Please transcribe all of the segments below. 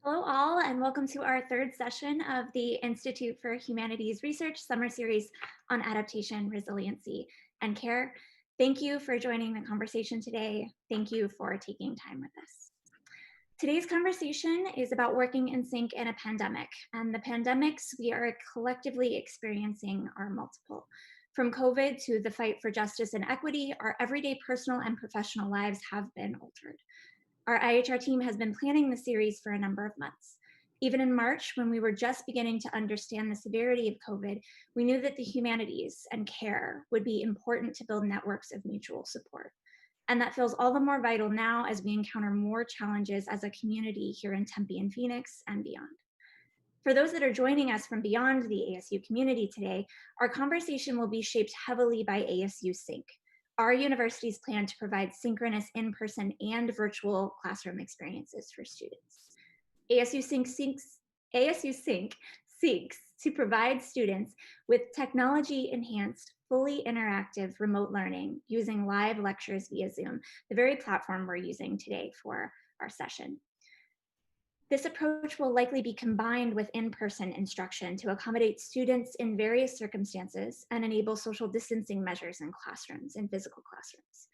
Hello all, and welcome to our third session of the Institute for Humanities Research Summer Series on Adaptation, Resiliency and Care. Thank you for joining the conversation today. Thank you for taking time with us. Today's conversation is about working in sync in a pandemic, and the pandemics we are collectively experiencing are multiple. From COVID to the fight for justice and equity, our everyday personal and professional lives have been altered. Our IHR team has been planning the series for a number of months. Even in March, when we were just beginning to understand the severity of COVID, we knew that the humanities and care would be important to build networks of mutual support. And that feels all the more vital now as we encounter more challenges as a community here in Tempe and Phoenix and beyond. For those that are joining us from beyond the ASU community today, our conversation will be shaped heavily by ASU Sync, our university's plan to provide synchronous in-person and virtual classroom experiences for students. ASU Sync seeks to provide students with technology-enhanced, fully interactive remote learning using live lectures via Zoom, the very platform we're using today for our session. This approach will likely be combined with in-person instruction to accommodate students in various circumstances and enable social distancing measures in classrooms, in physical classrooms.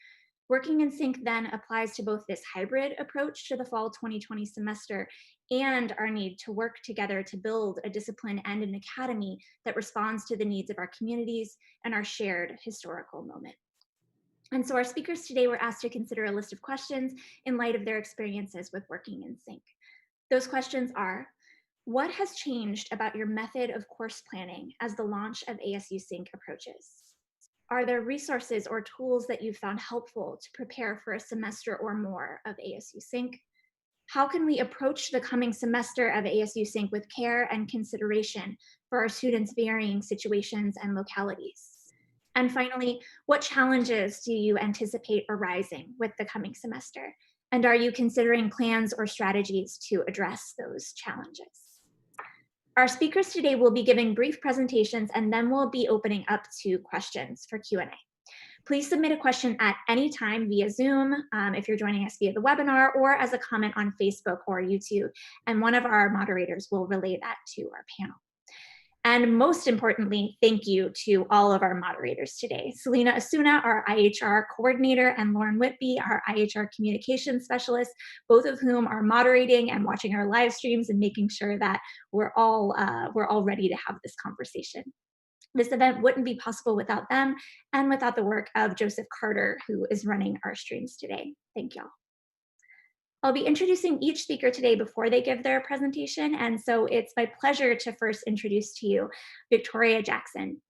Working in sync then applies to both this hybrid approach to the fall 2020 semester and our need to work together to build a discipline and an academy that responds to the needs of our communities and our shared historical moment. And so our speakers today were asked to consider a list of questions in light of their experiences with working in sync. Those questions are, what has changed about your method of course planning as the launch of ASU Sync approaches? Are there resources or tools that you've found helpful to prepare for a semester or more of ASU Sync? How can we approach the coming semester of ASU Sync with care and consideration for our students' varying situations and localities? And finally, what challenges do you anticipate arising with the coming semester? And are you considering plans or strategies to address those challenges? Our speakers today will be giving brief presentations and then we'll be opening up to questions for Q&A. Please submit a question at any time via Zoom if you're joining us via the webinar or as a comment on Facebook or YouTube, and one of our moderators will relay that to our panel. And most importantly, thank you to all of our moderators today. Selena Asuna, our IHR coordinator, and Lauren Whitby, our IHR communications specialist, both of whom are moderating and watching our live streams and making sure that we're all ready to have this conversation. This event wouldn't be possible without them and without the work of Joseph Carter, who is running our streams today. Thank y'all. I'll be introducing each speaker today before they give their presentation, and so it's my pleasure to first introduce to you Victoria Jackson.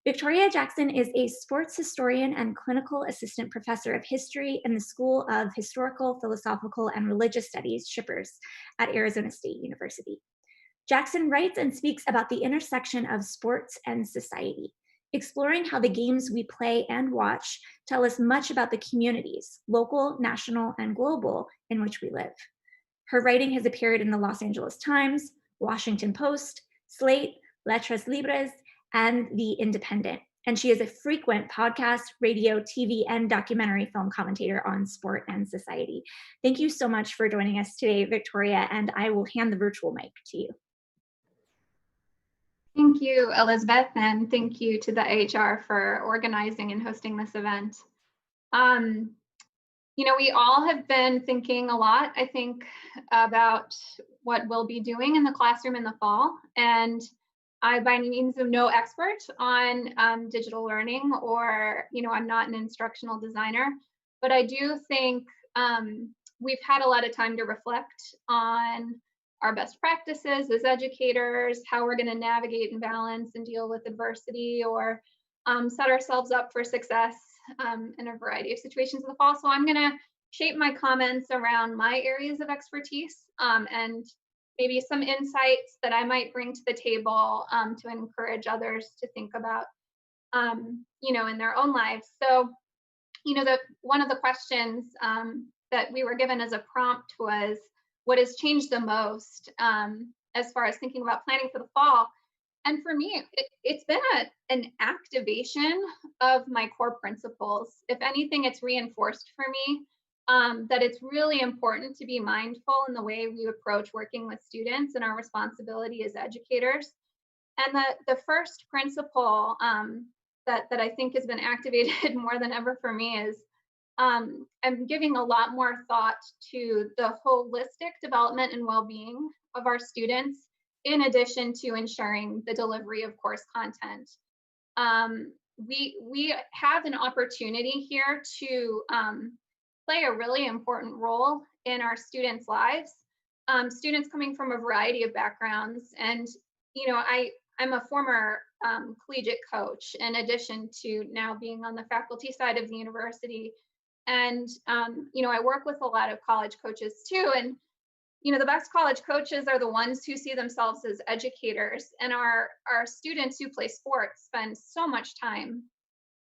Victoria Jackson is a sports historian and clinical assistant professor of history in the School of Historical, Philosophical, and Religious Studies, Shippers, at Arizona State University. Jackson writes and speaks about the intersection of sports and society, exploring how the games we play and watch tell us much about the communities, local, national, and global, in which we live. Her writing has appeared in the Los Angeles Times, Washington Post, Slate, Letras Libres, and The Independent. And she is a frequent podcast, radio, TV, and documentary film commentator on sport and society. Thank you so much for joining us today, Victoria, and I will hand the virtual mic to you. Thank you, Elizabeth, and thank you to the IHR for organizing and hosting this event. We all have been thinking a lot, I think, about what we'll be doing in the classroom in the fall. And I, by any means, am no expert on digital learning, or, I'm not an instructional designer, but I do think we've had a lot of time to reflect on our best practices as educators, how we're going to navigate and balance and deal with adversity, or set ourselves up for success in a variety of situations in the fall. So I'm going to shape my comments around my areas of expertise and maybe some insights that I might bring to the table to encourage others to think about, in their own lives. So, one of the questions that we were given as a prompt was, what has changed the most as far as thinking about planning for the fall? And for me, it's been an activation of my core principles. If anything, it's reinforced for me that it's really important to be mindful in the way we approach working with students and our responsibility as educators. And the first principle that I think has been activated more than ever for me is I'm giving a lot more thought to the holistic development and well-being of our students, in addition to ensuring the delivery of course content. We have an opportunity here to play a really important role in our students' lives. Students coming from a variety of backgrounds, and I'm a former collegiate coach, in addition to now being on the faculty side of the university. And I work with a lot of college coaches too, and the best college coaches are the ones who see themselves as educators. And our students who play sports spend so much time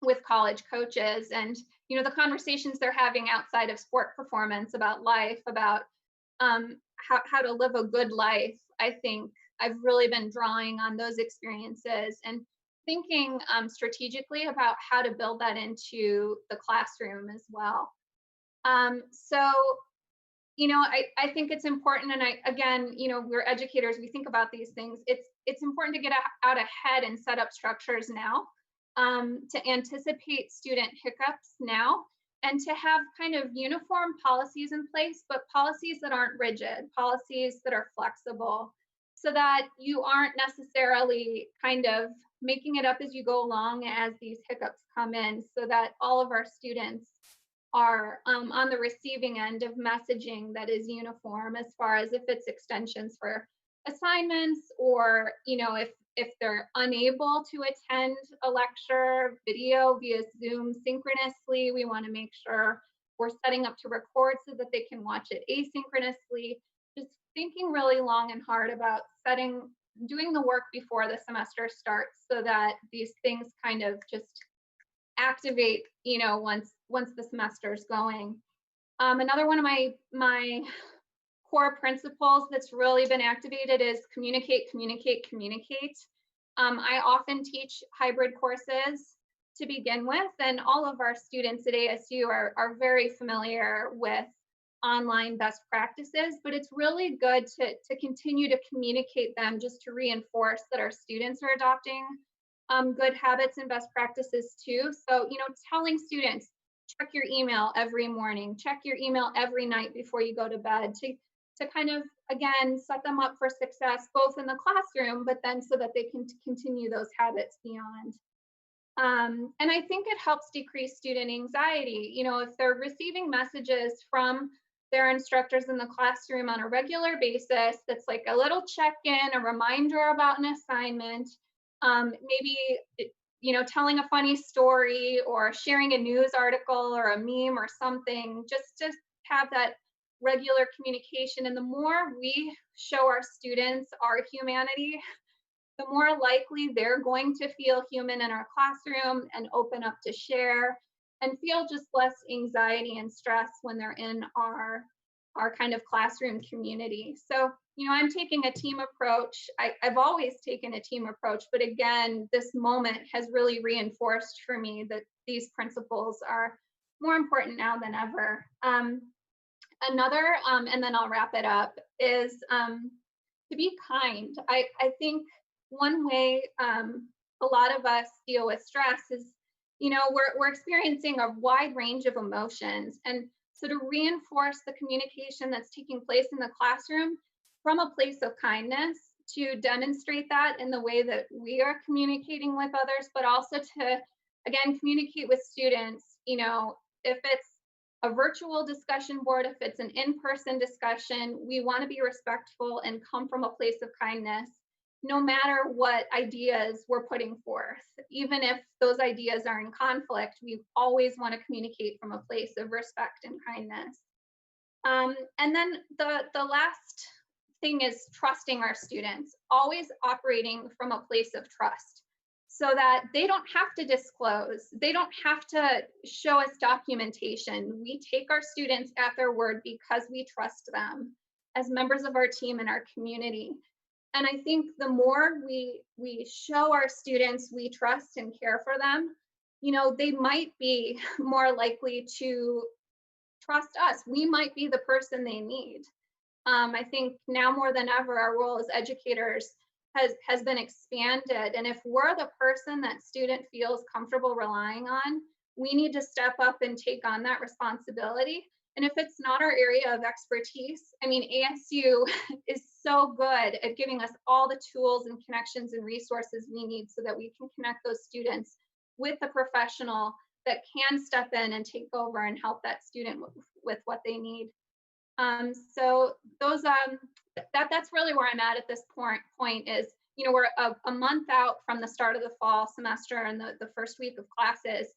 with college coaches, and the conversations they're having outside of sport performance about life, about how to live a good life. I think I've really been drawing on those experiences and thinking strategically about how to build that into the classroom as well. So I think it's important, and we're educators, we think about these things. It's important to get out ahead and set up structures now, to anticipate student hiccups now, and to have kind of uniform policies in place, but policies that aren't rigid, policies that are flexible, so that you aren't necessarily kind of making it up as you go along as these hiccups come in, so that all of our students are on the receiving end of messaging that is uniform, as far as if it's extensions for assignments, or if they're unable to attend a lecture video via Zoom synchronously, we want to make sure we're setting up to record so that they can watch it asynchronously. Just thinking really long and hard about doing the work before the semester starts, so that these things kind of just activate once the semester is going. Another one of my core principles that's really been activated is communicate, communicate, communicate. I often teach hybrid courses to begin with, and all of our students at ASU are very familiar with online best practices, but it's really good to continue to communicate them, just to reinforce that our students are adopting good habits and best practices too. So, telling students, check your email every morning, check your email every night before you go to bed, to kind of, again, set them up for success, both in the classroom, but then so that they can continue those habits beyond. And I think it helps decrease student anxiety. If they're receiving messages from their instructors in the classroom on a regular basis, that's like a little check-in, a reminder about an assignment, maybe telling a funny story, or sharing a news article or a meme or something, just to have that regular communication. And the more we show our students our humanity, the more likely they're going to feel human in our classroom and open up to share, and feel just less anxiety and stress when they're in our kind of classroom community. So, I'm taking a team approach. I've always taken a team approach, but again, this moment has really reinforced for me that these principles are more important now than ever. Another, and then I'll wrap it up, is to be kind. I think one way a lot of us deal with stress is, we're experiencing a wide range of emotions. And so to reinforce the communication that's taking place in the classroom from a place of kindness, to demonstrate that in the way that we are communicating with others, but also to, again, communicate with students, if it's a virtual discussion board, if it's an in-person discussion, we want to be respectful and come from a place of kindness, no matter what ideas we're putting forth. Even if those ideas are in conflict, we always want to communicate from a place of respect and kindness. And then the last thing is trusting our students, always operating from a place of trust, so that they don't have to disclose, they don't have to show us documentation. We take our students at their word because we trust them as members of our team and our community. And I think the more we show our students we trust and care for them, they might be more likely to trust us. We might be the person they need. I think now more than ever, our role as educators has been expanded. And if we're the person that student feels comfortable relying on, we need to step up and take on that responsibility. And if it's not our area of expertise, I mean, ASU is so good at giving us all the tools and connections and resources we need so that we can connect those students with a professional that can step in and take over and help that student with what they need. So those that's really where I'm at this point is, you know, we're a month out from the start of the fall semester and the first week of classes.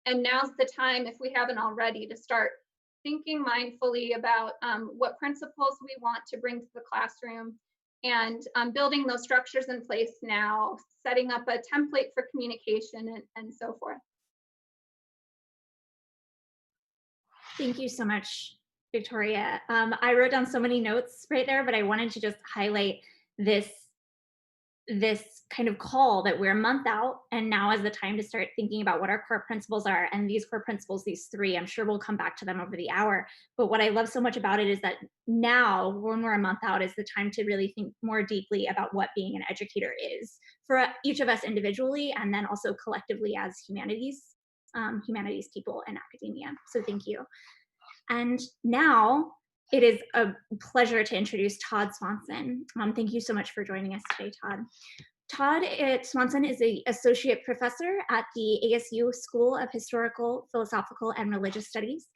And now's the time, if we haven't already, to start thinking mindfully about what principles we want to bring to the classroom, and building those structures in place now, setting up a template for communication and so forth. Thank you so much, Victoria. I wrote down so many notes right there, but I wanted to just highlight this kind of call that we're a month out, and now is the time to start thinking about what our core principles are. And these core principles, these three, I'm sure we'll come back to them over the hour. But what I love so much about it is that now, when we're a month out, is the time to really think more deeply about what being an educator is for each of us individually, and then also collectively as humanities people in academia. So thank you. And now it is a pleasure to introduce Todd Swanson. Thank you so much for joining us today, Todd. Todd Swanson is an associate professor at the ASU School of Historical, Philosophical, and Religious Studies.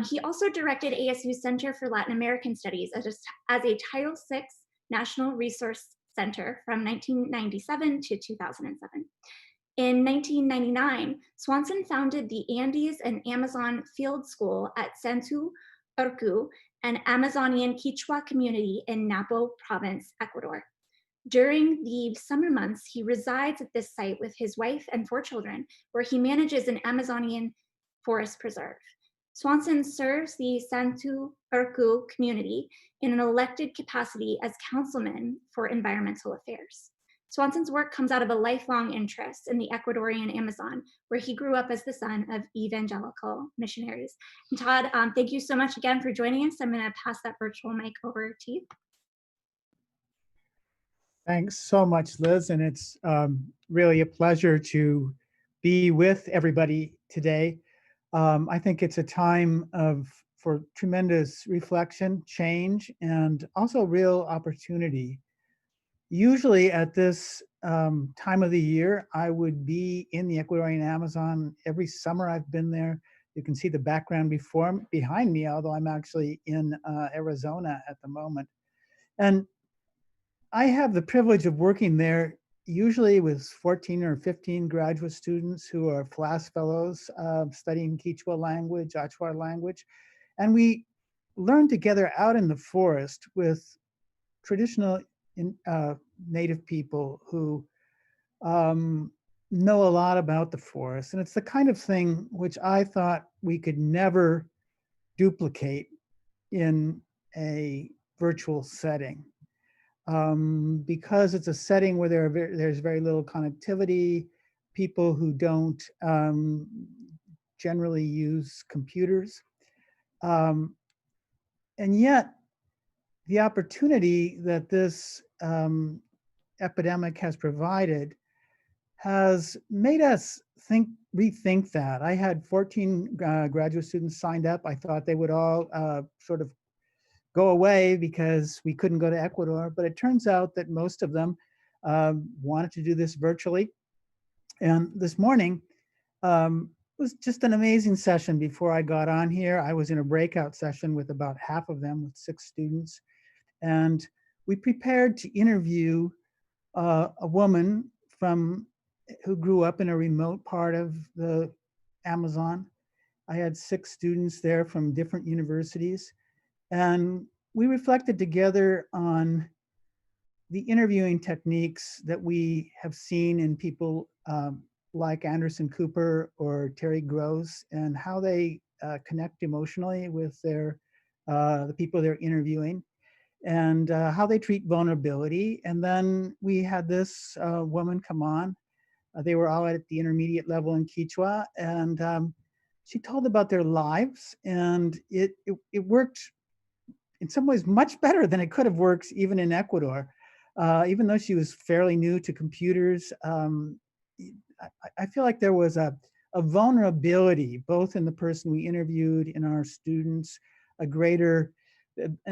He also directed ASU Center for Latin American Studies as a Title VI National Resource Center from 1997 to 2007. In 1999, Swanson founded the Andes and Amazon Field School at Santu Urcu, an Amazonian Quechua community in Napo Province, Ecuador. During the summer months, he resides at this site with his wife and 4 children, where he manages an Amazonian forest preserve. Swanson serves the Santu Urcu community in an elected capacity as councilman for environmental affairs. Swanson's work comes out of a lifelong interest in the Ecuadorian Amazon, where he grew up as the son of evangelical missionaries. And Todd, thank you so much again for joining us. I'm going to pass that virtual mic over to you. Thanks so much, Liz, and it's really a pleasure to be with everybody today. I think it's a time for tremendous reflection, change, and also real opportunity. Usually at this time of the year, I would be in the Ecuadorian Amazon. Every summer I've been there. You can see the background behind me, although I'm actually in Arizona at the moment. And I have the privilege of working there usually with 14 or 15 graduate students who are FLAS fellows studying Quechua language, Achuar language. And we learn together out in the forest with traditional native people who know a lot about the forest. And it's the kind of thing which I thought we could never duplicate in a virtual setting. Because it's a setting where there's very little connectivity, people who don't generally use computers. And yet, the opportunity that this epidemic has provided has made us rethink that. I had 14 graduate students signed up. I thought they would all sort of go away because we couldn't go to Ecuador, but it turns out that most of them wanted to do this virtually. And this morning was just an amazing session. Before I got on here, I was in a breakout session with about half of them, with 6 students. And we prepared to interview a woman who grew up in a remote part of the Amazon. I had 6 students there from different universities. And we reflected together on the interviewing techniques that we have seen in people like Anderson Cooper or Terry Gross, and how they connect emotionally with the people they're interviewing, and how they treat vulnerability. And then we had this woman come on. They were all at the intermediate level in Quechua, and she told about their lives, and it worked in some ways much better than it could have worked even in Ecuador. Even though she was fairly new to computers, I feel like there was a vulnerability both in the person we interviewed, in our students, a greater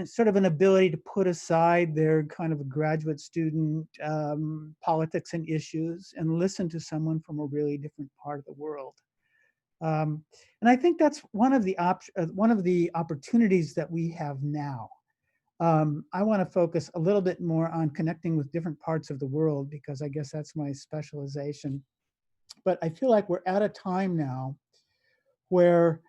sort of an ability to put aside their kind of a graduate student politics and issues and listen to someone from a really different part of the world. And I think that's one of the opportunities that we have now. I want to focus a little bit more on connecting with different parts of the world because I guess that's my specialization. But I feel like we're at a time now where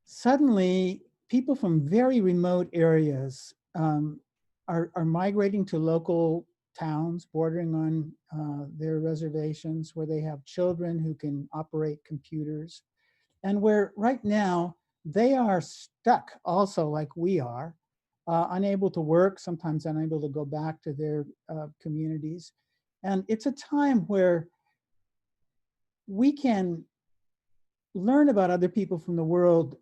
suddenly people from very remote areas are migrating to local towns bordering on their reservations where they have children who can operate computers, and where right now they are stuck also like we are, unable to work, sometimes unable to go back to their communities. And it's a time where we can learn about other people from the world,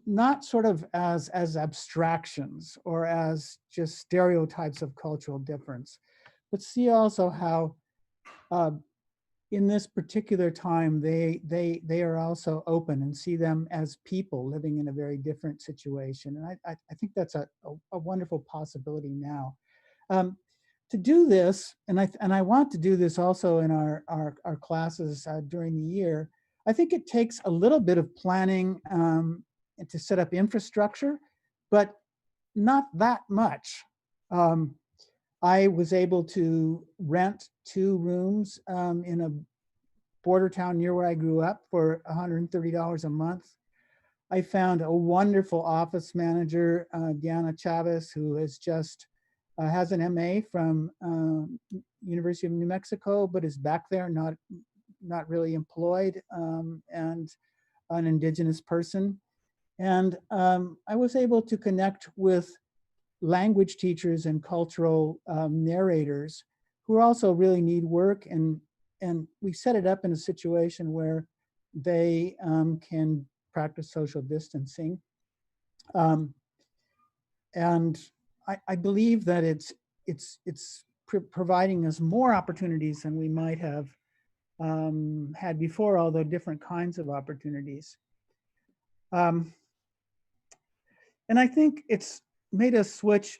not sort of as abstractions or as just stereotypes of cultural difference, but see also how in this particular time they are also open, and see them as people living in a very different situation. And I think that's a wonderful possibility now. To do this, and I want to do this also in our classes during the year, I think it takes a little bit of planning to set up infrastructure, but not that much. I was able to rent 2 rooms in a border town near where I grew up for $130 a month. I found a wonderful office manager, Diana Chavez, who has just has an MA from University of New Mexico, but is back there, not really employed, and an indigenous person. And I was able to connect with language teachers and cultural narrators who also really need work. And we set it up in a situation where they can practice social distancing. And I believe that it's providing us more opportunities than we might have had before, although different kinds of opportunities. And I think it's made us switch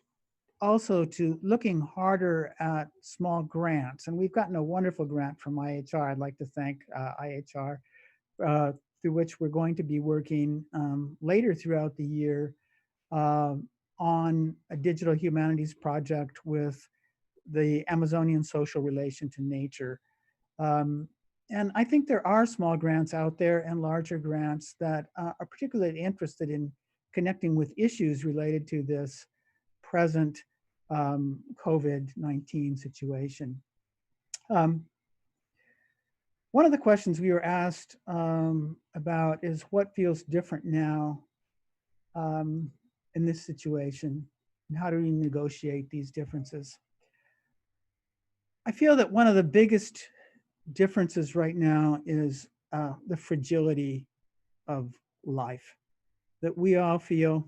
also to looking harder at small grants. And we've gotten a wonderful grant from IHR. I'd like to thank IHR, through which we're going to be working later throughout the year on a digital humanities project with the Amazonian social relation to nature. And I think there are small grants out there and larger grants that are particularly interested in connecting with issues related to this present COVID-19 situation. One of the questions we were asked about is what feels different now in this situation, and how do we negotiate these differences? I feel that one of the biggest differences right now is the fragility of life, that we all feel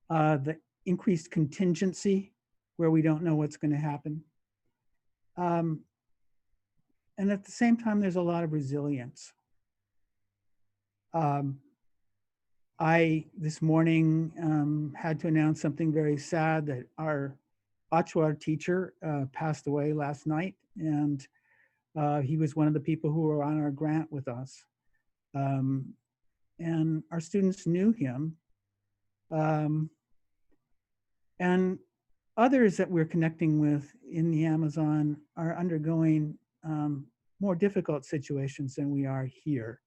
the increased contingency where we don't know what's going to happen. And at the same time, there's a lot of resilience. I, this morning, had to announce something very sad, that our Achuar teacher passed away last night. And he was one of the people who were on our grant with us. And our students knew him. And others that we're connecting with in the Amazon are undergoing more difficult situations than we are here.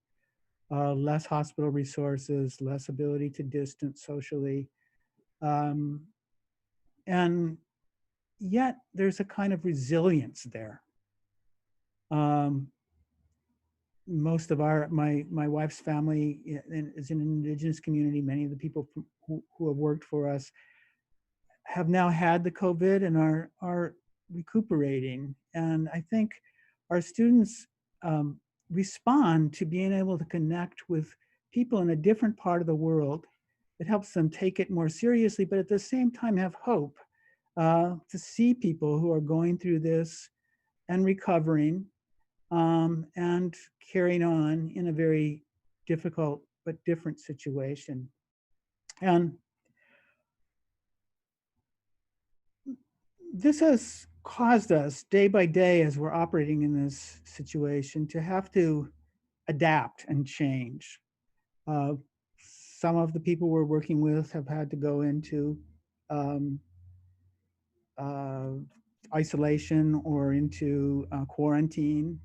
Less hospital resources, less ability to distance socially. And yet there's a kind of resilience there. Most of my wife's family is in an indigenous community. Many of the people who have worked for us have now had the COVID and are recuperating. And I think our students respond to being able to connect with people in a different part of the world. It helps them take it more seriously, but at the same time have hope to see people who are going through this and recovering and carrying on in a very difficult but different situation. And this has caused us day by day as we're operating in this situation to have to adapt and change. Uh, some of the people we're working with have had to go into um, uh, isolation or into quarantine.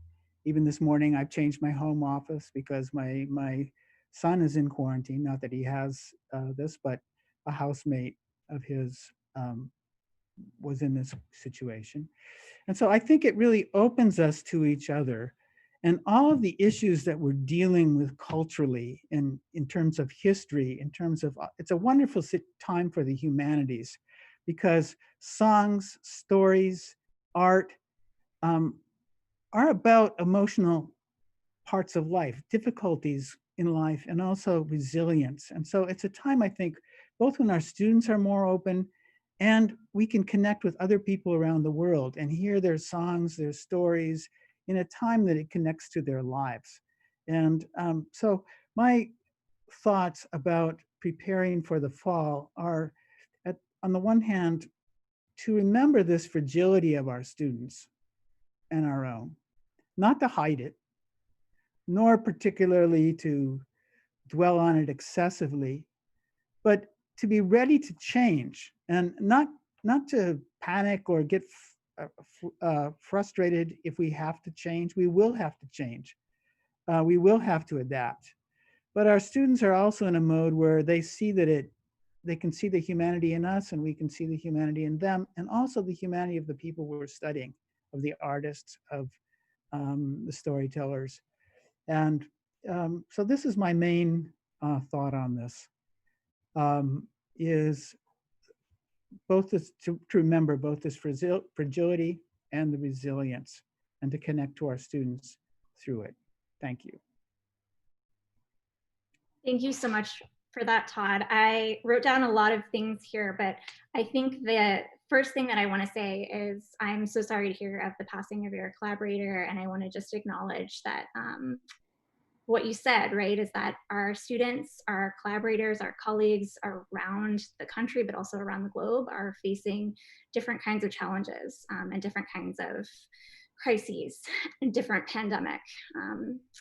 Even this morning, I've changed my home office because my son is in quarantine. Not that he has this, but a housemate of his was in this situation. And so I think it really opens us to each other. And all of the issues that we're dealing with culturally in terms of history, in terms of, it's a wonderful time for the humanities because songs, stories, art are about emotional parts of life, difficulties in life, and also resilience. And so it's a time, I think, both when our students are more open and we can connect with other people around the world and hear their songs, their stories in a time that it connects to their lives. And so my thoughts about preparing for the fall are, on the one hand, to remember this fragility of our students and our own, not to hide it, nor particularly to dwell on it excessively, but to be ready to change and not to panic or get frustrated if we have to change. We will have to change. We will have to adapt. But our students are also in a mode where they see that they can see the humanity in us and we can see the humanity in them, and also the humanity of the people we're studying, of the artists, of the storytellers. And so this is my main thought on this, is both this, to remember both this fragility and the resilience, and to connect to our students through it. Thank you. Thank you so much for that, Todd. I wrote down a lot of things here, but I think the first thing that I want to say is I'm so sorry to hear of the passing of your collaborator, and I want to just acknowledge that what you said, right, is that our students, our collaborators, our colleagues around the country, but also around the globe, are facing different kinds of challenges and different kinds of crises and different pandemic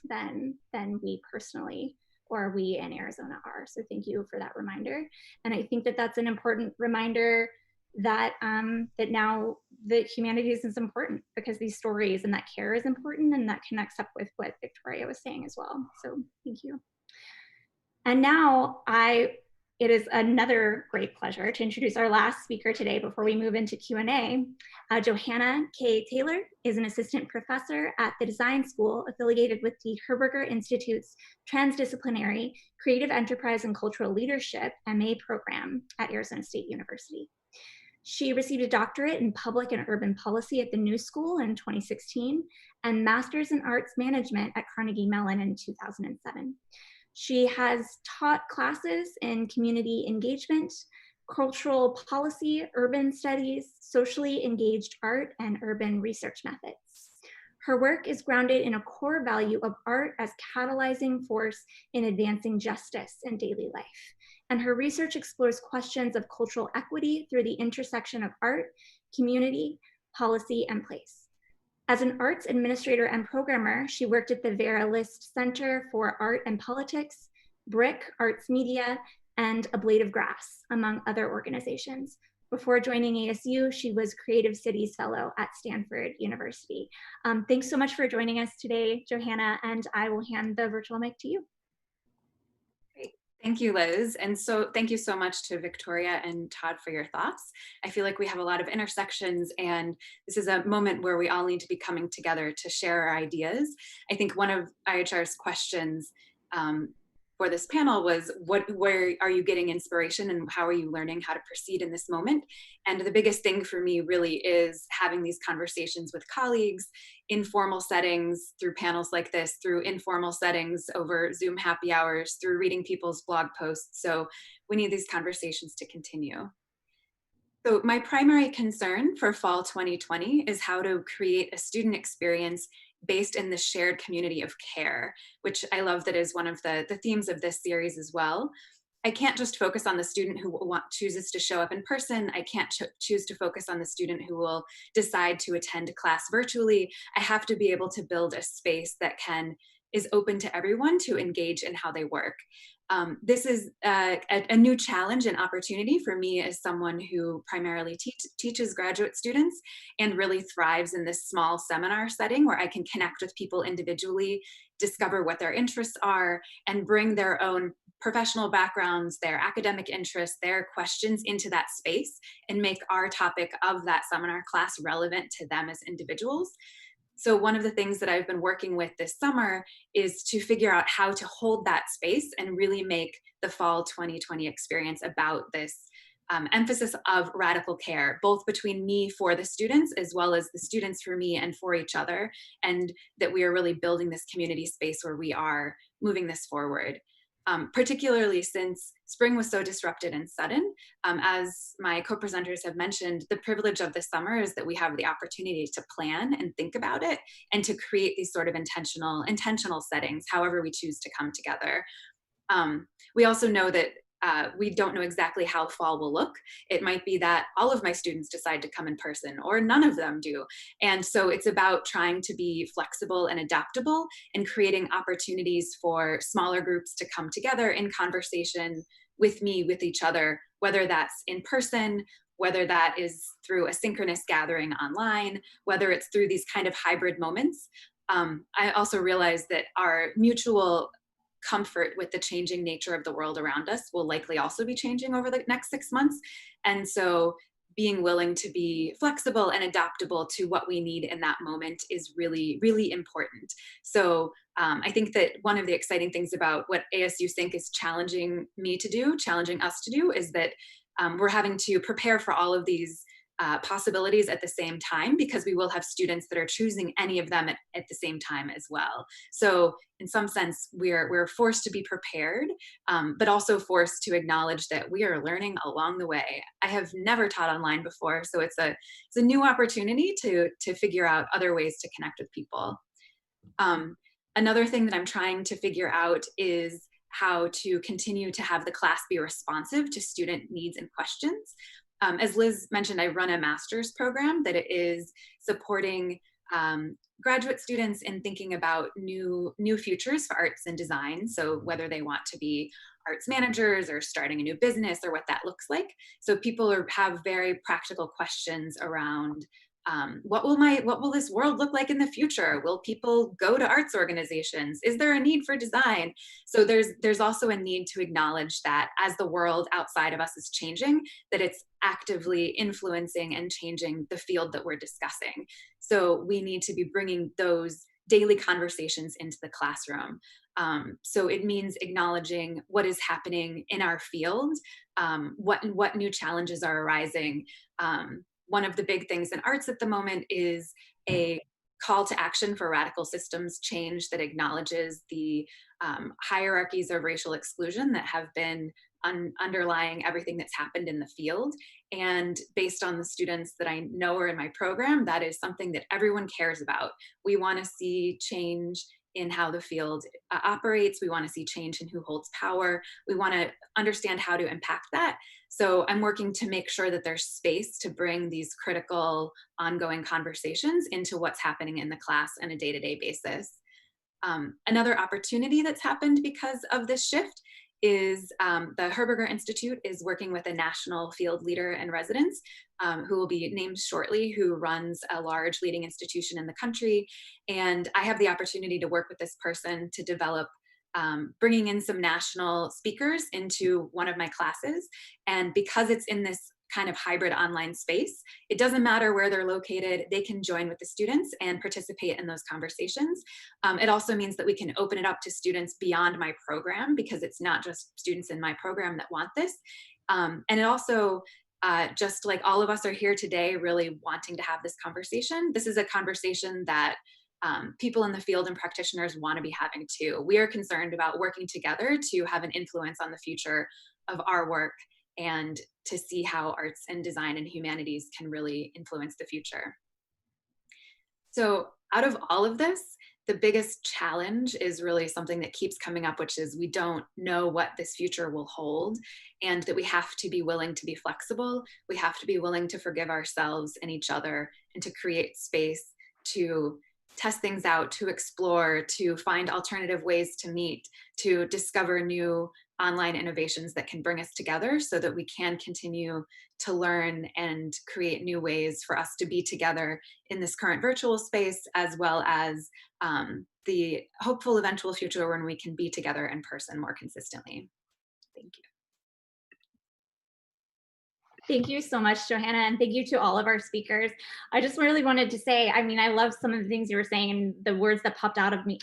than we personally or we in Arizona are. So thank you for that reminder. And I think that that's an important reminder that that now the humanities is important, because these stories and that care is important, and that connects up with what Victoria was saying as well. So thank you. And now it is another great pleasure to introduce our last speaker today before we move into Q&A. Johanna K. Taylor is an assistant professor at the Design School affiliated with the Herberger Institute's Transdisciplinary Creative Enterprise and Cultural Leadership MA program at Arizona State University. She received a doctorate in public and urban policy at the New School in 2016 and master's in arts management at Carnegie Mellon in 2007. She has taught classes in community engagement, cultural policy, urban studies, socially engaged art, and urban research methods. Her work is grounded in a core value of art as catalyzing force in advancing justice in daily life. And her research explores questions of cultural equity through the intersection of art, community, policy, and place. As an arts administrator and programmer, she worked at the Vera List Center for Art and Politics, BRIC Arts Media, and A Blade of Grass, among other organizations. Before joining ASU, she was Creative Cities Fellow at Stanford University. Thanks so much for joining us today, Johanna, and I will hand the virtual mic to you. Thank you, Liz. And so thank you so much to Victoria and Todd for your thoughts. I feel like we have a lot of intersections, and this is a moment where we all need to be coming together to share our ideas. I think one of IHR's questions for this panel was where are you getting inspiration and how are you learning how to proceed in this moment? And the biggest thing for me really is having these conversations with colleagues, informal settings, through panels like this, through informal settings over Zoom happy hours, through reading people's blog posts. So we need these conversations to continue. So my primary concern for fall 2020 is how to create a student experience based in the shared community of care, which I love that is one of the themes of this series as well. I can't just focus on the student who chooses to show up in person. I can't choose to focus on the student who will decide to attend class virtually. I have to be able to build a space that is open to everyone to engage in how they work. This is a new challenge and opportunity for me as someone who primarily teaches graduate students and really thrives in this small seminar setting where I can connect with people individually, discover what their interests are, and bring their own professional backgrounds, their academic interests, their questions into that space and make our topic of that seminar class relevant to them as individuals. So one of the things that I've been working with this summer is to figure out how to hold that space and really make the fall 2020 experience about this emphasis of radical care, both between me for the students as well as the students for me and for each other, and that we are really building this community space where we are moving this forward. Particularly since spring was so disrupted and sudden. As my co-presenters have mentioned, the privilege of the summer is that we have the opportunity to plan and think about it and to create these sort of intentional settings, however we choose to come together. We also know that we don't know exactly how fall will look. It might be that all of my students decide to come in person or none of them do. And so it's about trying to be flexible and adaptable and creating opportunities for smaller groups to come together in conversation with me, with each other, whether that's in person, whether that is through a synchronous gathering online, whether it's through these kind of hybrid moments. I also realize that our mutual comfort with the changing nature of the world around us will likely also be changing over the next 6 months. And so being willing to be flexible and adaptable to what we need in that moment is really, really important. So I think that one of the exciting things about what ASU Sync is challenging us to do, is that we're having to prepare for all of these possibilities at the same time, because we will have students that are choosing any of them at the same time as well. So in some sense, we're forced to be prepared, but also forced to acknowledge that we are learning along the way. I have never taught online before, so it's a new opportunity to figure out other ways to connect with people. Another thing that I'm trying to figure out is how to continue to have the class be responsive to student needs and questions. As Liz mentioned, I run a master's program that is supporting graduate students in thinking about new futures for arts and design. So whether they want to be arts managers or starting a new business or what that looks like. So people have very practical questions around what will this world look like in the future? Will people go to arts organizations? Is there a need for design? So there's also a need to acknowledge that as the world outside of us is changing, that it's actively influencing and changing the field that we're discussing. So we need to be bringing those daily conversations into the classroom. So it means acknowledging what is happening in our field, what new challenges are arising. One of the big things in arts at the moment is a call to action for radical systems change that acknowledges the hierarchies of racial exclusion that have been underlying everything that's happened in the field. And based on the students that I know are in my program, that is something that everyone cares about. We want to see change in how the field operates. We want to see change in who holds power. We want to understand how to impact that. So I'm working to make sure that there's space to bring these critical ongoing conversations into what's happening in the class on a day-to-day basis. Another opportunity that's happened because of this shift is the Herberger Institute is working with a national field leader in residence who will be named shortly, who runs a large leading institution in the country. And I have the opportunity to work with this person to develop bringing in some national speakers into one of my classes. And because it's in this kind of hybrid online space. It doesn't matter where they're located, they can join with the students and participate in those conversations. It also means that we can open it up to students beyond my program, because it's not just students in my program that want this. And it also, just like all of us are here today really wanting to have this conversation, this is a conversation that people in the field and practitioners want to be having too. We are concerned about working together to have an influence on the future of our work and to see how arts and design and humanities can really influence the future. So out of all of this, the biggest challenge is really something that keeps coming up, which is we don't know what this future will hold, and that we have to be willing to be flexible. We have to be willing to forgive ourselves and each other, and to create space to test things out, to explore, to find alternative ways to meet, to discover new online innovations that can bring us together so that we can continue to learn and create new ways for us to be together in this current virtual space, as well as the hopeful eventual future when we can be together in person more consistently. Thank you. Thank you so much, Johanna, and thank you to all of our speakers. I just really wanted to say, I mean, I love some of the things you were saying, and the words that popped out of me,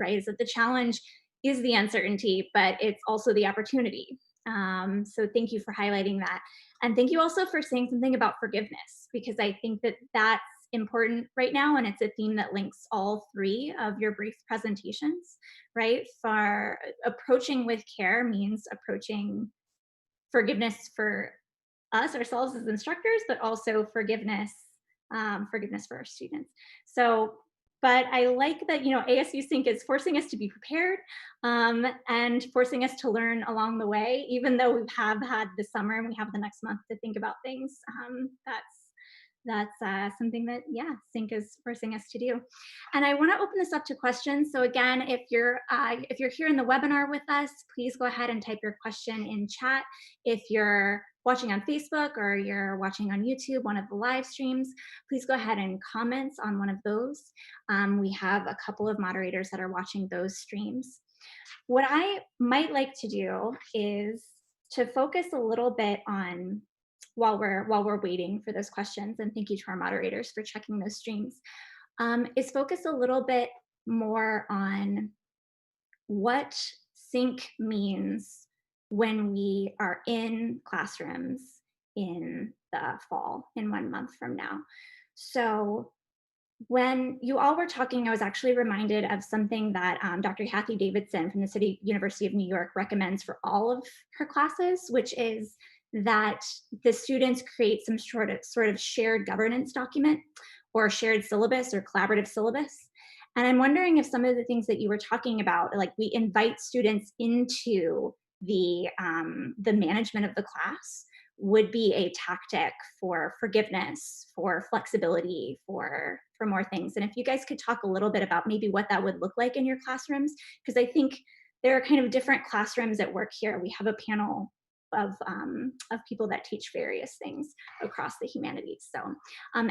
right, is that the challenge is the uncertainty, but it's also the opportunity. So thank you for highlighting that. And thank you also for saying something about forgiveness, because I think that that's important right now, and it's a theme that links all three of your brief presentations, right? For approaching with care means approaching forgiveness for us, ourselves as instructors, but also forgiveness for our students. So, but I like that, you know, ASU Sync is forcing us to be prepared and forcing us to learn along the way, even though we have had the summer and we have the next month to think about things. That's something that, yeah, Sync is forcing us to do. And I want to open this up to questions. So again, if you're here in the webinar with us, please go ahead and type your question in chat. If you're watching on Facebook or you're watching on YouTube, one of the live streams, please go ahead and comment on one of those. We have a couple of moderators that are watching those streams. What I might like to do is to focus a little bit on, while we're waiting for those questions, and thank you to our moderators for checking those streams, is focus a little bit more on what Sync means when we are in classrooms in the fall, in 1 month from now. So when you all were talking, I was actually reminded of something that Dr. Kathy Davidson from the University of New York recommends for all of her classes, which is that the students create some sort of shared governance document, or shared syllabus, or collaborative syllabus. And I'm wondering if some of the things that you were talking about, like we invite students into the management of the class, would be a tactic for forgiveness, for flexibility, for more things. And if you guys could talk a little bit about maybe what that would look like in your classrooms, because I think there are kind of different classrooms at work here. We have a panel of people that teach various things across the humanities. So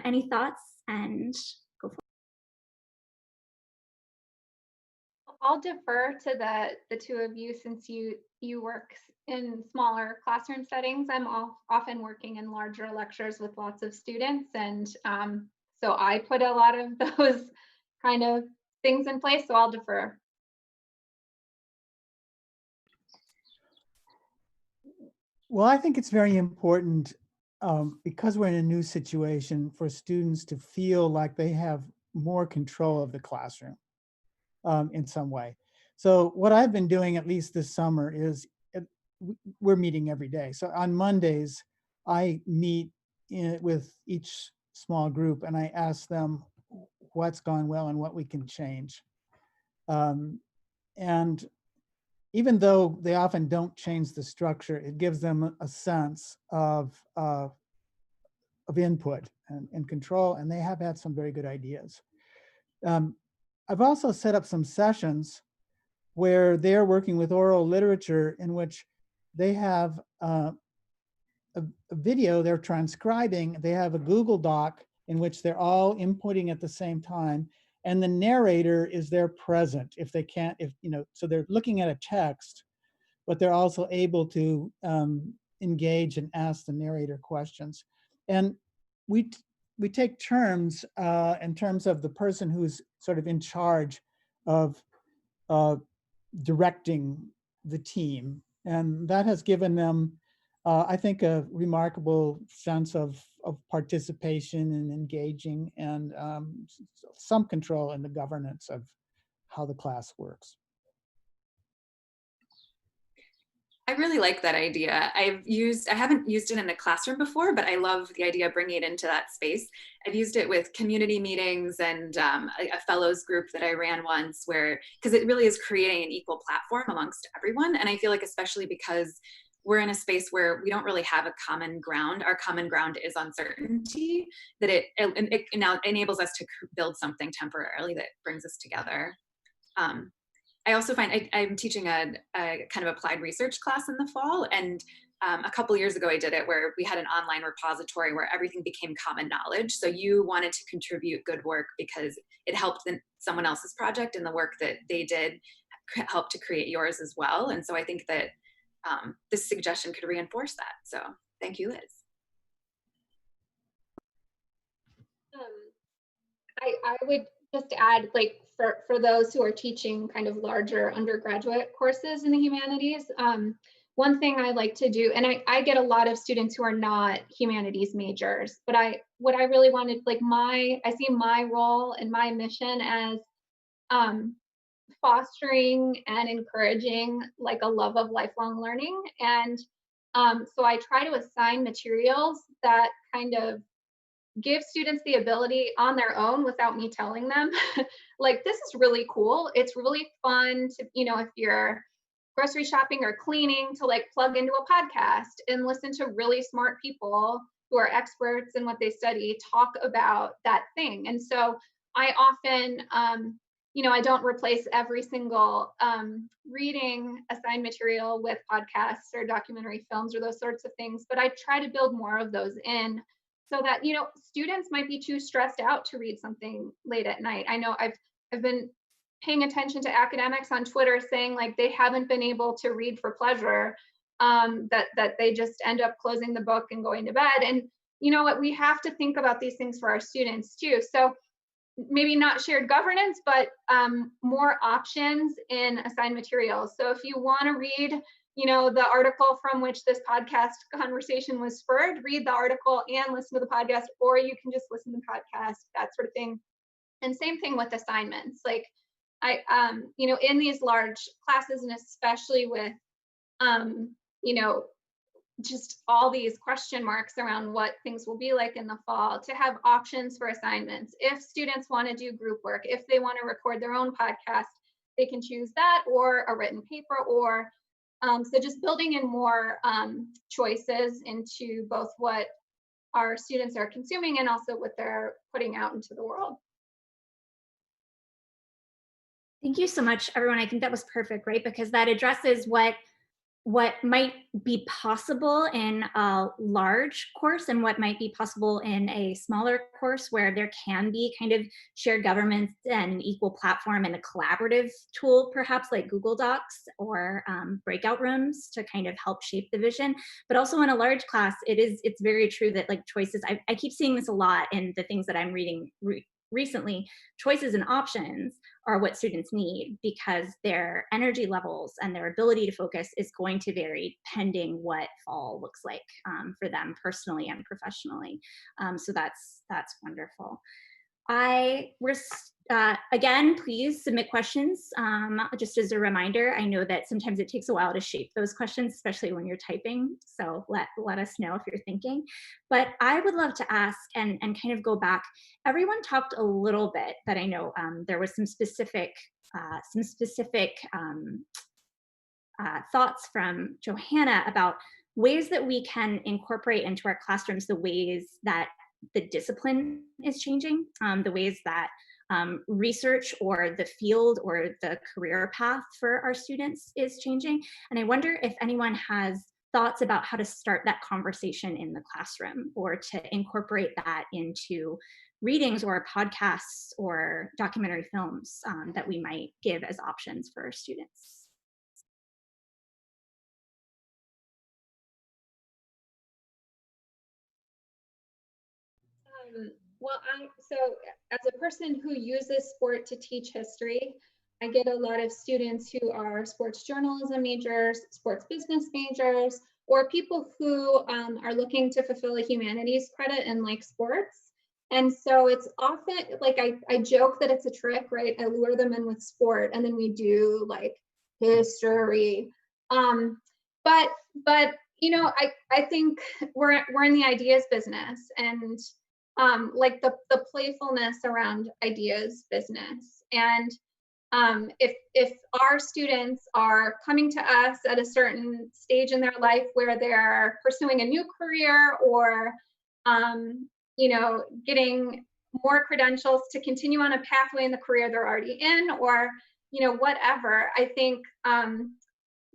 any thoughts? And go for it. I'll defer to the two of you, since you work in smaller classroom settings. I'm often working in larger lectures with lots of students, and so I put a lot of those kind of things in place, so I'll defer. Well, I think it's very important, because we're in a new situation, for students to feel like they have more control of the classroom in some way. So what I've been doing, at least this summer, is we're meeting every day. So on Mondays, I meet with each small group, and I ask them what's gone well and what we can change. And even though they often don't change the structure, it gives them a sense of input and control, and they have had some very good ideas. I've also set up some sessions where they're working with oral literature, in which they have a video they're transcribing. They have a Google Doc in which they're all inputting at the same time, and the narrator is there present if they can't, so they're looking at a text, but they're also able to engage and ask the narrator questions. And we take turns in terms of the person who's sort of in charge of directing the team. And that has given them, I think, a remarkable sense of participation and engaging, and some control in the governance of how the class works. I really like that idea. I haven't used it in a classroom before, but I love the idea of bringing it into that space. I've used it with community meetings and a fellows group that I ran once, because it really is creating an equal platform amongst everyone. And I feel like, especially because we're in a space where we don't really have a common ground, our common ground is uncertainty, that it now enables us to build something temporarily that brings us together. I also find I'm teaching a kind of applied research class in the fall, and a couple years ago I did it where we had an online repository where everything became common knowledge. So you wanted to contribute good work because it helped someone else's project, and the work that they did helped to create yours as well. And so I think that this suggestion could reinforce that. So thank you, Liz. I would just add, like, for those who are teaching kind of larger undergraduate courses in the humanities, one thing I like to do, and I get a lot of students who are not humanities majors, but what I really wanted, like, I see my role and my mission as fostering and encouraging, like, a love of lifelong learning. And so I try to assign materials that kind of give students the ability on their own without me telling them, like, this is really cool. It's really fun to, if you're grocery shopping or cleaning, to like plug into a podcast and listen to really smart people who are experts in what they study talk about that thing. And so I often, I don't replace every single reading assigned material with podcasts or documentary films or those sorts of things, but I try to build more of those in, so that, students might be too stressed out to read something late at night. I know I've been paying attention to academics on Twitter saying, like, they haven't been able to read for pleasure, that they just end up closing the book and going to bed. And you know what, we have to think about these things for our students too. So maybe not shared governance, but more options in assigned materials. So if you want to read, the article from which this podcast conversation was spurred, read the article and listen to the podcast, or you can just listen to the podcast, that sort of thing. And same thing with assignments. Like, I, in these large classes, and especially with, just all these question marks around what things will be like in the fall, to have options for assignments. If students want to do group work, if they want to record their own podcast, they can choose that, or a written paper, or so just building in more choices into both what our students are consuming and also what they're putting out into the world. Thank you so much, everyone. I think that was perfect, right? Because that addresses what might be possible in a large course and what might be possible in a smaller course, where there can be kind of shared governance and an equal platform and a collaborative tool, perhaps like Google Docs or breakout rooms, to kind of help shape the vision. But also in a large class, it's very true that, like, choices, I keep seeing this a lot in the things that I'm reading recently. Choices and options are what students need, because their energy levels and their ability to focus is going to vary pending what fall looks like for them personally and professionally. So that's wonderful. Again, please submit questions. Just as a reminder, I know that sometimes it takes a while to shape those questions, especially when you're typing. So let us know if you're thinking. But I would love to ask and kind of go back. Everyone talked a little bit, but I know there was some specific thoughts from Johanna about ways that we can incorporate into our classrooms the ways that the discipline is changing, the ways that research or the field or the career path for our students is changing. And I wonder if anyone has thoughts about how to start that conversation in the classroom, or to incorporate that into readings or podcasts or documentary films that we might give as options for our students. So as a person who uses sport to teach history, I get a lot of students who are sports journalism majors, sports business majors, or people who are looking to fulfill a humanities credit in like sports. And so it's often like I joke that it's a trick, right? I lure them in with sport, and then we do like history. But you know, I think we're in the ideas business, and like the playfulness around ideas business. And if our students are coming to us at a certain stage in their life where they're pursuing a new career, or you know, getting more credentials to continue on a pathway in the career they're already in, or you know, whatever, I think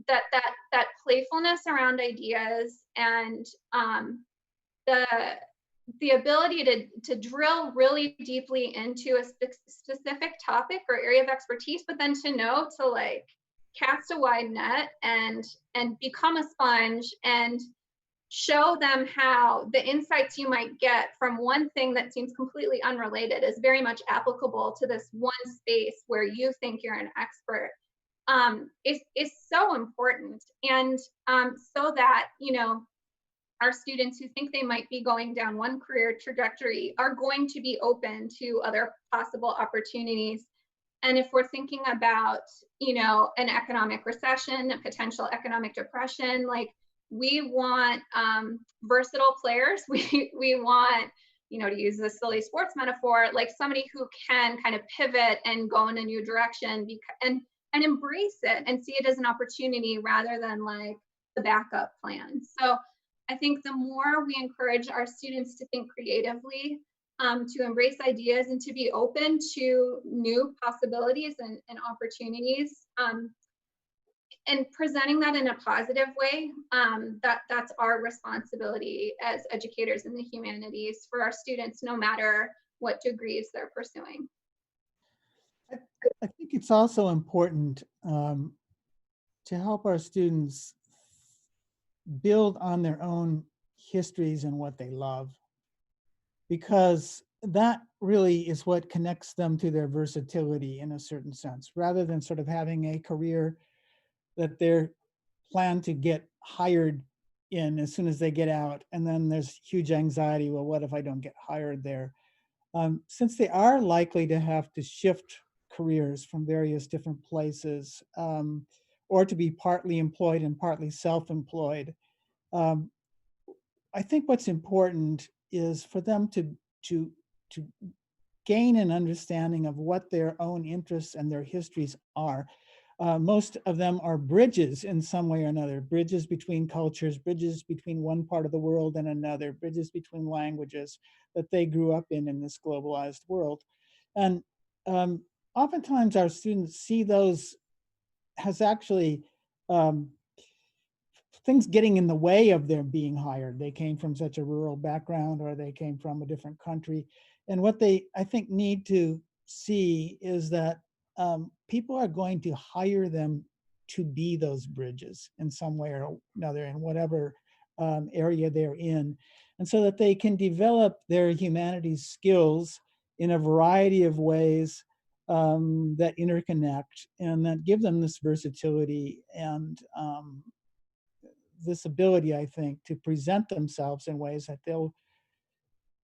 that playfulness around ideas, and the ability to drill really deeply into a specific topic or area of expertise, but then to know to like cast a wide net and become a sponge and show them how the insights you might get from one thing that seems completely unrelated is very much applicable to this one space where you think you're an expert, is so important. And so that, you know, our students who think they might be going down one career trajectory are going to be open to other possible opportunities. And if we're thinking about, you know, an economic recession, a potential economic depression, like we want versatile players. We want, you know, to use this silly sports metaphor, like somebody who can kind of pivot and go in a new direction and embrace it and see it as an opportunity rather than like the backup plan. So I think the more we encourage our students to think creatively, to embrace ideas and to be open to new possibilities and opportunities, and presenting that in a positive way, that's our responsibility as educators in the humanities for our students, no matter what degrees they're pursuing. I think it's also important to help our students build on their own histories and what they love, because that really is what connects them to their versatility in a certain sense, rather than sort of having a career that they're planned to get hired in as soon as they get out. And then there's huge anxiety, well, what if I don't get hired there? Since they are likely to have to shift careers from various different places, or to be partly employed and partly self-employed, I think what's important is for them to gain an understanding of what their own interests and their histories are. Most of them are bridges in some way or another, bridges between cultures, bridges between one part of the world and another, bridges between languages that they grew up in this globalized world. And oftentimes our students see those as actually things getting in the way of their being hired. They came from such a rural background, or they came from a different country. And what they, I think, need to see is that people are going to hire them to be those bridges in some way or another, in whatever area they're in. And so that they can develop their humanities skills in a variety of ways that interconnect and that give them this versatility and this ability, I think, to present themselves in ways that they'll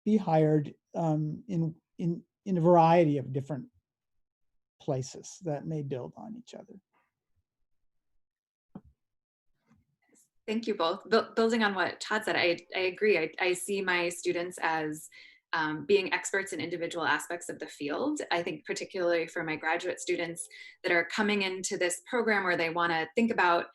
be hired in a variety of different places that may build on each other. Thank you both. Building on what Todd said, I agree. I see my students as being experts in individual aspects of the field. I think particularly for my graduate students that are coming into this program where they want to think about,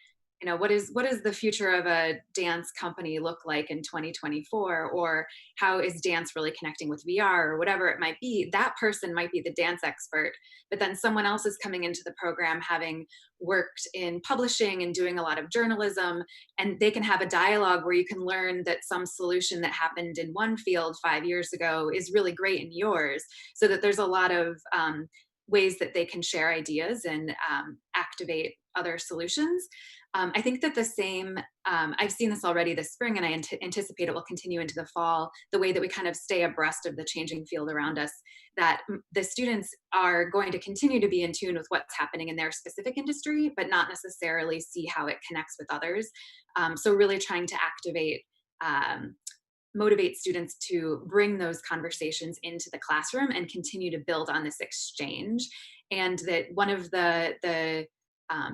you know, what is the future of a dance company look like in 2024, or how is dance really connecting with VR, or whatever it might be. That person might be the dance expert, but then someone else is coming into the program having worked in publishing and doing a lot of journalism, and they can have a dialogue where you can learn that some solution that happened in one field 5 years ago is really great in yours, so that there's a lot of ways that they can share ideas and activate other solutions. I think that the same, I've seen this already this spring, and I anticipate it will continue into the fall, the way that we kind of stay abreast of the changing field around us, that the students are going to continue to be in tune with what's happening in their specific industry, but not necessarily see how it connects with others. So really trying to motivate students to bring those conversations into the classroom and continue to build on this exchange. And that one of the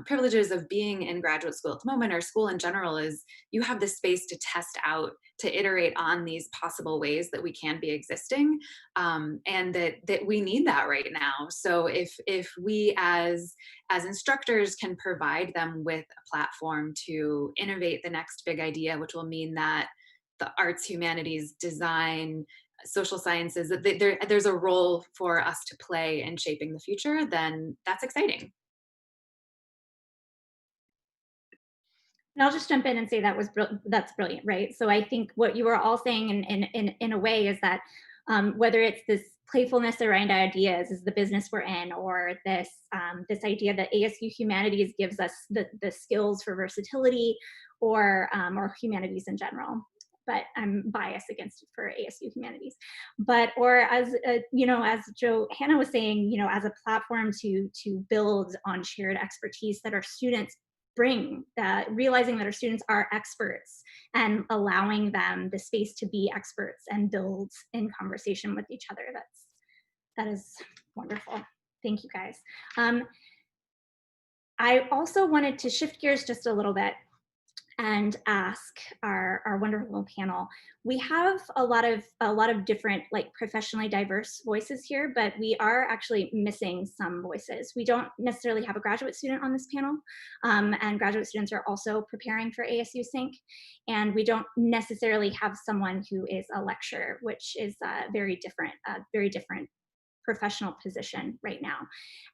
privileges of being in graduate school at the moment, or school in general, is you have the space to test out, to iterate on these possible ways that we can be existing, and that we need that right now. So if we as instructors can provide them with a platform to innovate the next big idea, which will mean that the arts, humanities, design, social sciences, that there's a role for us to play in shaping the future, then that's exciting. And I'll just jump in and say that's brilliant, right? So I think what you were all saying in a way is that whether it's this playfulness around ideas is the business we're in, or this idea that ASU Humanities gives us the skills for versatility, or humanities in general. But I'm biased against it for ASU Humanities. But, or as as Johanna was saying, as a platform to build on shared expertise that our students bring, that realizing that our students are experts and allowing them the space to be experts and build in conversation with each other. That is wonderful. Thank you, guys. I also wanted to shift gears just a little bit and ask our wonderful panel. We have a lot of different, like, professionally diverse voices here, but we are actually missing some voices. We don't necessarily have a graduate student on this panel, and graduate students are also preparing for ASU Sync, and we don't necessarily have someone who is a lecturer, which is a very different professional position right now.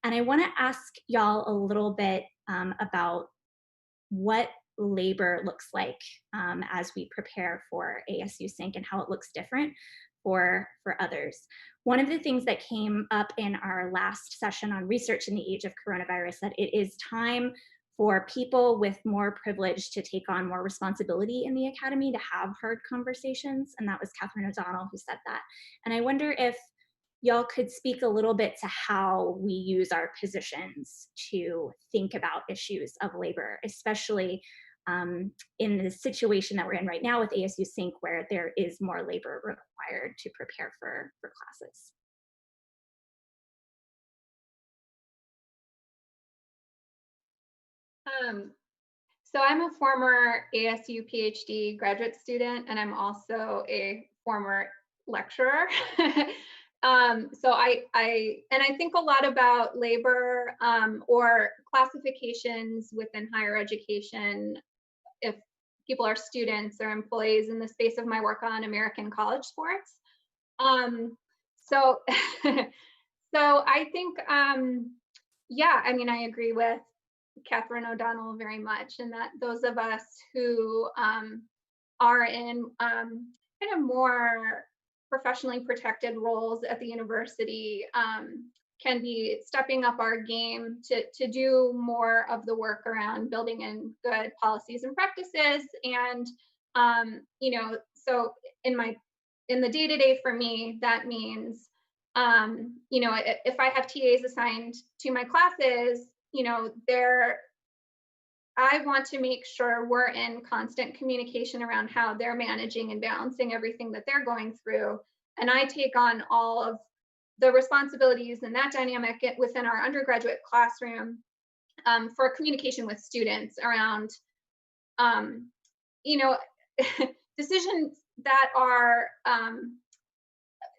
And I want to ask y'all a little bit about what labor looks like as we prepare for ASU Sync, and how it looks different for others. One of the things that came up in our last session on research in the age of coronavirus, that it is time for people with more privilege to take on more responsibility in the academy, to have hard conversations. And that was Catherine O'Donnell who said that. And I wonder if y'all could speak a little bit to how we use our positions to think about issues of labor, especially in the situation that we're in right now with ASU Sync, where there is more labor required to prepare for classes. So I'm a former ASU PhD graduate student, and I'm also a former lecturer. So I think a lot about labor or classifications within higher education, if people are students or employees, in the space of my work on American college sports. So I think, yeah, I mean, I agree with Catherine O'Donnell very much, and that those of us who are in kind of more professionally protected roles at the university can be stepping up our game to do more of the work around building in good policies and practices. And so in the day-to-day for me, that means if I have TAs assigned to my classes, I want to make sure we're in constant communication around how they're managing and balancing everything that they're going through. And I take on all of the responsibilities in that dynamic within our undergraduate classroom for communication with students around, decisions that are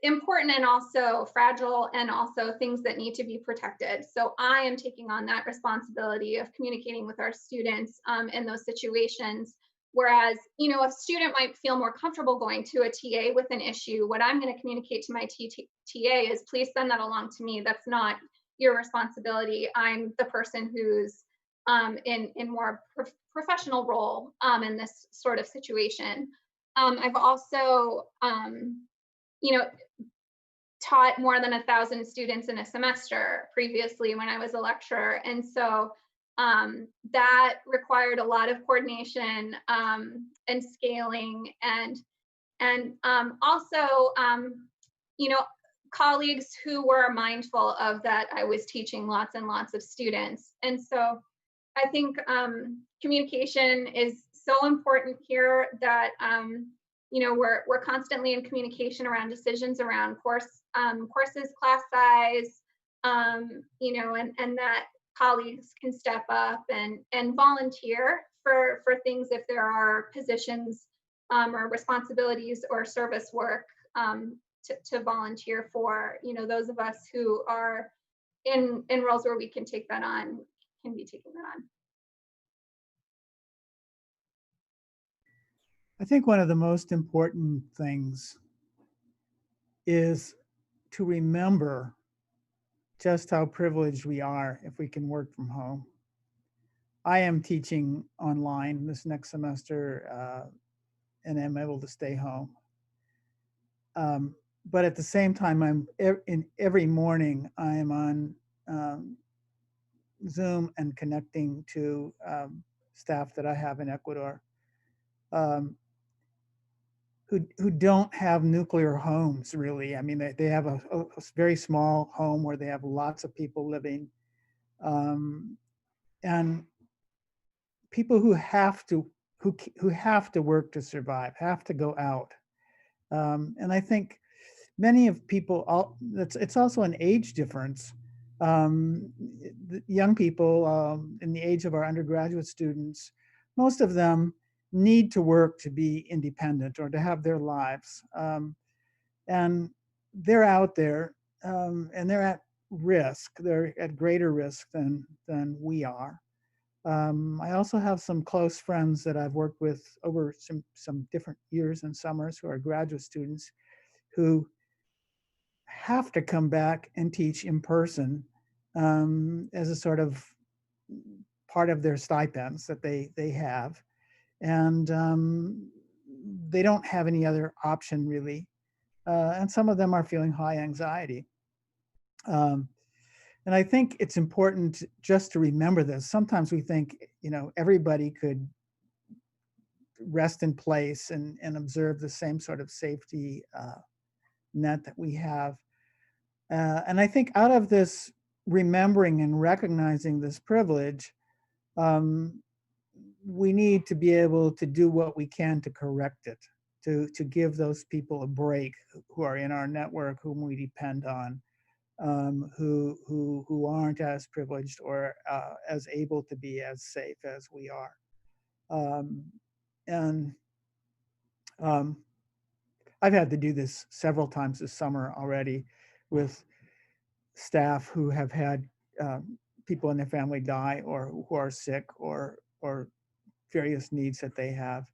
important and also fragile, and also things that need to be protected. So I am taking on that responsibility of communicating with our students in those situations. Whereas, a student might feel more comfortable going to a TA with an issue. What I'm going to communicate to my TA is, please send that along to me. That's not your responsibility. I'm the person who's in more professional role in this sort of situation. I've also, taught more than 1,000 students in a semester previously when I was a lecturer. And so that required a lot of coordination and scaling, and also, you know, colleagues who were mindful of that I was teaching lots and lots of students. And so I think communication is so important here, that you know, we're constantly in communication around decisions around courses, class size, you know, and that colleagues can step up and volunteer for things if there are positions or responsibilities or service work to volunteer for. You know, those of us who are in roles where we can take that on can be taking that on. I think one of the most important things is to remember just how privileged we are if we can work from home. I am teaching online this next semester, and I'm able to stay home. But at the same time, every morning I am on Zoom and connecting to staff that I have in Ecuador, who don't have nuclear homes, really. I mean, they have a very small home where they have lots of people living, and people who have to work to survive, have to go out. And I think many of people, it's also an age difference. Young people in the age of our undergraduate students, most of them need to work to be independent or to have their lives. And they're out there, and they're at risk. They're at greater risk than we are. I also have some close friends that I've worked with over some different years and summers who are graduate students who have to come back and teach in person as a sort of part of their stipends that they have. And they don't have any other option, really. And some of them are feeling high anxiety. And I think it's important just to remember this. Sometimes we think, you know, everybody could rest in place and observe the same sort of safety net that we have. And I think out of this remembering and recognizing this privilege, we need to be able to do what we can to correct it, to give those people a break who are in our network, whom we depend on, who aren't as privileged or as able to be as safe as we are. And I've had to do this several times this summer already with staff who have had people in their family die, or who are sick, or various needs that they have.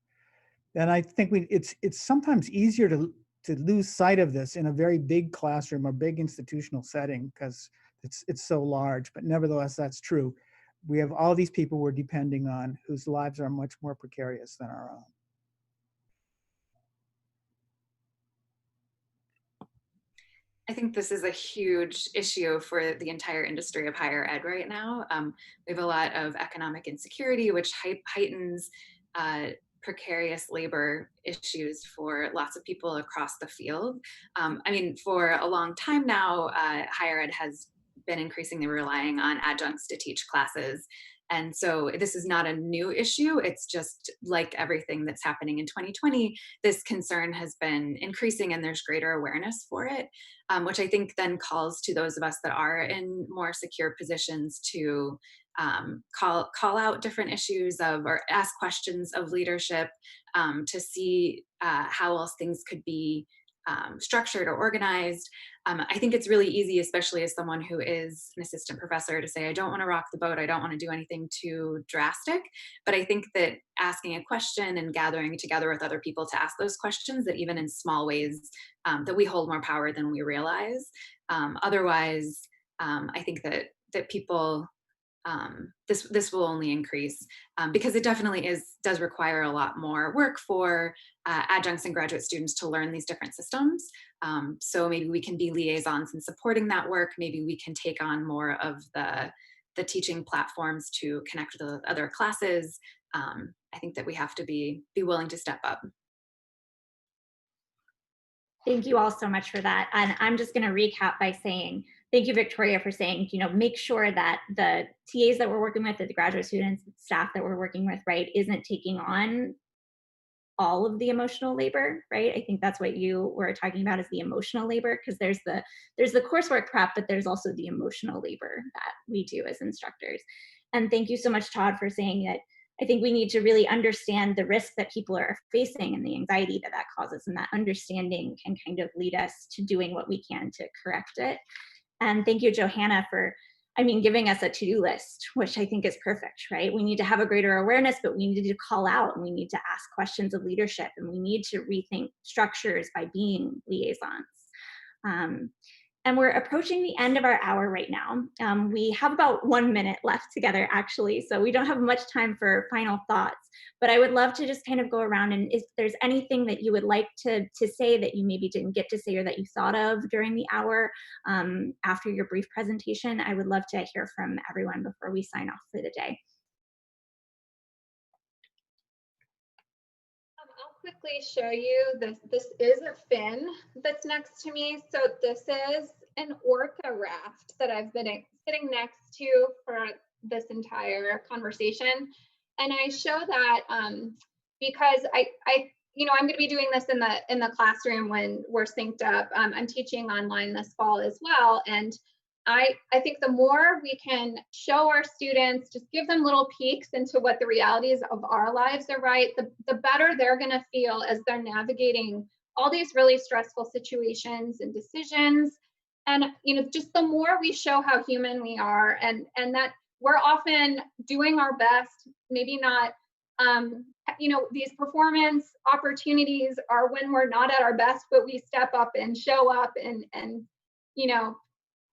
And I think it's sometimes easier to lose sight of this in a very big classroom or big institutional setting because it's so large. But nevertheless, that's true. We have all these people we're depending on whose lives are much more precarious than our own. I think this is a huge issue for the entire industry of higher ed right now. We have a lot of economic insecurity, which heightens precarious labor issues for lots of people across the field. I mean, for a long time now, higher ed has been increasingly relying on adjuncts to teach classes. And so this is not a new issue. It's just like everything that's happening in 2020, this concern has been increasing and there's greater awareness for it, which I think then calls to those of us that are in more secure positions to call out different issues of, or ask questions of leadership, to see how else things could be structured or organized. I think it's really easy, especially as someone who is an assistant professor, to say, I don't want to rock the boat. I don't want to do anything too drastic. But I think that asking a question and gathering together with other people to ask those questions, that even in small ways, that we hold more power than we realize. Otherwise, I think that people, this will only increase, because it definitely does require a lot more work for adjuncts and graduate students to learn these different systems. So maybe we can be liaisons in supporting that work. Maybe we can take on more of the the teaching platforms to connect with the other classes. I think that we have to be willing to step up. Thank you all so much for that. And I'm just going to recap by saying, thank you, Victoria, for saying, make sure that the TAs that we're working with, the graduate students, staff that we're working with, right, isn't taking on all of the emotional labor, right? I think that's what you were talking about, is the emotional labor, because there's the coursework prep, but there's also the emotional labor that we do as instructors. And thank you so much, Todd, for saying that I think we need to really understand the risk that people are facing and the anxiety that that causes, and that understanding can kind of lead us to doing what we can to correct it. And thank you, Johanna, for giving us a to-do list, which I think is perfect, right? We need to have a greater awareness, but we need to call out, and we need to ask questions of leadership, and we need to rethink structures by being liaisons. And we're approaching the end of our hour right now. We have about 1 minute left together, actually, so we don't have much time for final thoughts. But I would love to just kind of go around, and if there's anything that you would like to say that you maybe didn't get to say, or that you thought of during the hour after your brief presentation, I would love to hear from everyone before we sign off for the day. I'll quickly show you this. This is a fin that's next to me. So this is an Orca Raft that I've been sitting next to for this entire conversation. And I show that because I'm going to be doing this in the classroom when we're synced up. I'm teaching online this fall as well. And I think the more we can show our students, just give them little peeks into what the realities of our lives are, right, the better they're going to feel as they're navigating all these really stressful situations and decisions. And, just the more we show how human we are, and that we're often doing our best, maybe not, these performance opportunities are when we're not at our best, but we step up and show up and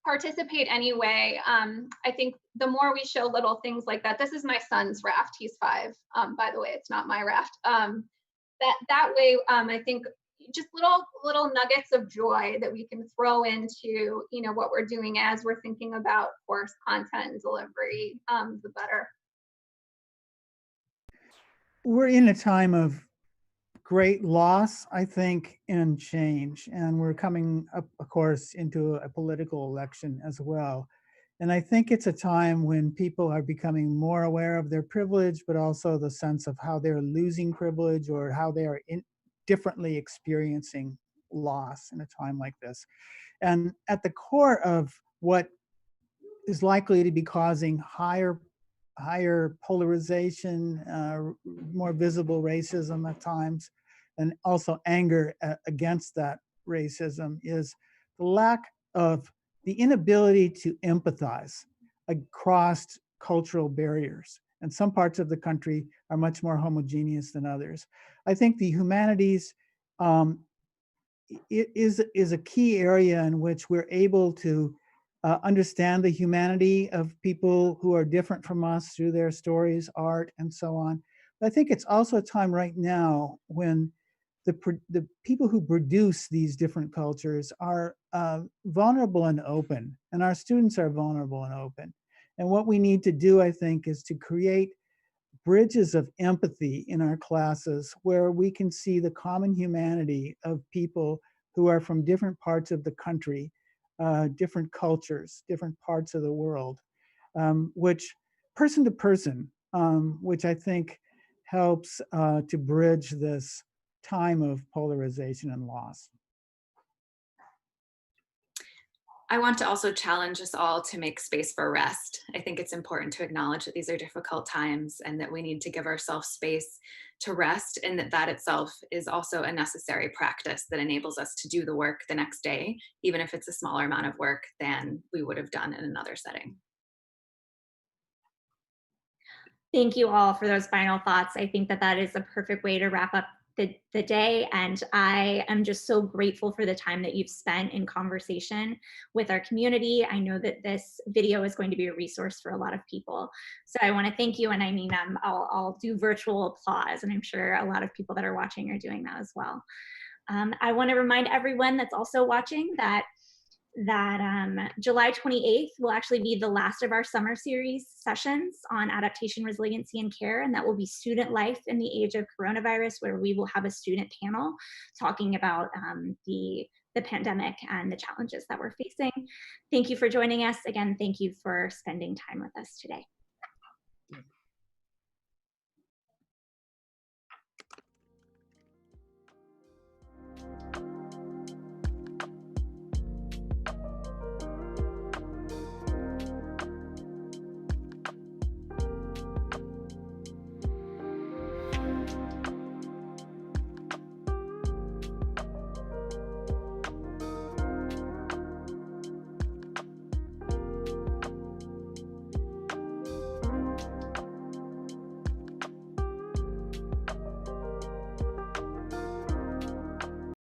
participate anyway. I think the more we show little things like that. This is my son's raft. He's 5. By the way, it's not my raft. That way, I think just little nuggets of joy that we can throw into what we're doing as we're thinking about course content and delivery, the better. We're in a time of great loss, I think, and change. And we're coming up, of course, into a political election as well. And I think it's a time when people are becoming more aware of their privilege, but also the sense of how they're losing privilege, or how they are differently experiencing loss in a time like this. And at the core of what is likely to be causing higher polarization, more visible racism at times, and also anger against that racism, is the lack of the inability to empathize across cultural barriers. And some parts of the country are much more homogeneous than others. I think the humanities is a key area in which we're able to understand the humanity of people who are different from us through their stories, art, and so on. But I think it's also a time right now when the people who produce these different cultures are vulnerable and open, and our students are vulnerable and open. And what we need to do, I think, is to create bridges of empathy in our classes where we can see the common humanity of people who are from different parts of the country, different cultures, different parts of the world, which person to person, which I think helps to bridge this time of polarization and loss. I want to also challenge us all to make space for rest. I think it's important to acknowledge that these are difficult times, and that we need to give ourselves space to rest, and that itself is also a necessary practice that enables us to do the work the next day, even if it's a smaller amount of work than we would have done in another setting. Thank you all for those final thoughts. I think that is a perfect way to wrap up the day, and I am just so grateful for the time that you've spent in conversation with our community. I know that this video is going to be a resource for a lot of people, so I want to thank you. And I'll do virtual applause, and I'm sure a lot of people that are watching are doing that as well. I want to remind everyone that's also watching that that July 28th will actually be the last of our summer series sessions on adaptation, resiliency, and care, and that will be student life in the age of coronavirus, where we will have a student panel talking about the pandemic and the challenges that we're facing. Thank you for joining us. Again, thank you for spending time with us today.